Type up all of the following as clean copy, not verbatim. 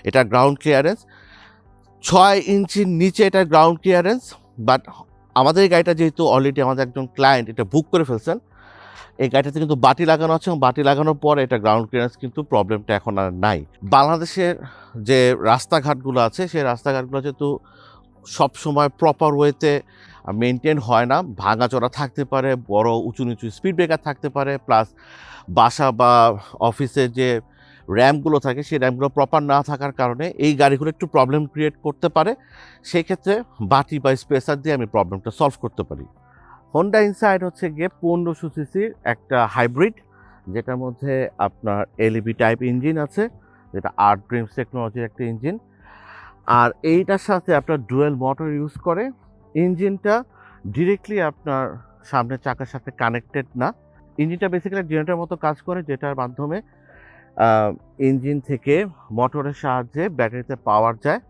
এটা ground clearance 6 ইঞ্চির নিচে এটা গ্রাউন্ড ক্লিয়ারেন্স। বাট আমাদের এই গাড়িটা যেহেতু অলরেডি আমাদের একজন ক্লায়েন্ট এটা বুক করে ফেলছেন, এই গাড়িটাতে কিন্তু বাটি লাগানো আছে এবং বাটি লাগানোর পরে এটা গ্রাউন্ড ক্লিয়ারেন্স কিন্তু প্রবলেমটা এখন আর নাই। বাংলাদেশের যে রাস্তাঘাটগুলো আছে সেই রাস্তাঘাটগুলো যেহেতু সবসময় প্রপার ওয়েতে মেনটেন হয় না, ভাঙাচোরা থাকতে পারে, বড় উঁচু নিচু স্পিড ব্রেকার থাকতে পারে, প্লাস বাসা বা অফিসের যে র্যাম্পগুলো থাকে সেই র্যাম্পগুলো প্রপার না থাকার কারণে এই গাড়িগুলো একটু প্রবলেম ক্রিয়েট করতে পারে। সেই ক্ষেত্রে বাটি বা স্পেসার দিয়ে আমি প্রবলেমটা সলভ করতে পারি। হোন্ডা ইনসাইড হচ্ছে গিয়ে 1500 সিসির একটা হাইব্রিড, যেটার মধ্যে আপনার এলইবি টাইপ ইঞ্জিন আছে, যেটা আর্ট ড্রিমস টেকনোলজির একটা ইঞ্জিন। আর এইটার সাথে আপনার ডুয়েল মোটর ইউজ করে। ইঞ্জিনটা ডিরেক্টলি আপনার সামনের চাকার সাথে কানেক্টেড না। ইঞ্জিনটা বেসিক্যালি জেনারেটরের মতো কাজ করে, যেটার মাধ্যমে ইঞ্জিন থেকে মোটরের সাহায্যে ব্যাটারিতে পাওয়ার যায়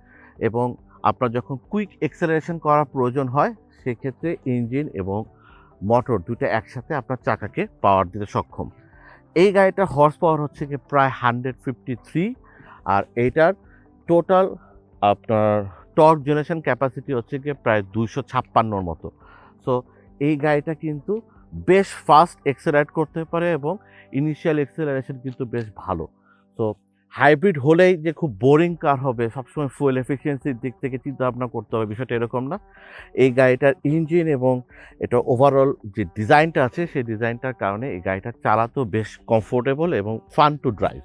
এবং আপনার যখন কুইক এক্সেলারেশন করার প্রয়োজন হয় সেক্ষেত্রে ইঞ্জিন এবং মোটর দুটো একসাথে আপনার চাকাকে পাওয়ার দিতে সক্ষম। এই গাড়িটার হর্স পাওয়ার হচ্ছে কি প্রায় 153, আর এইটার টোটাল আপনার টর্ক জেনারেশন ক্যাপাসিটি হচ্ছে গিয়ে প্রায় 256 মতো। সো এই গাড়িটা কিন্তু বেশ ফাস্ট এক্সেলারেট করতে পারে এবং ইনিশিয়াল এক্সেলারেশন কিন্তু বেশ ভালো। সো হাইব্রিড হলেই যে খুব বোরিং কার হবে, সবসময় ফুয়েল এফিসিয়েন্সির দিক থেকে চিন্তা ভাবনা করতে হবে, বিষয়টা এরকম না। এই গাড়িটার ইঞ্জিন এবং এটা ওভারঅল যে ডিজাইনটা আছে সেই ডিজাইনটার কারণে এই গাড়িটা চালাতেও বেশ কমফোর্টেবল এবং ফান টু ড্রাইভ।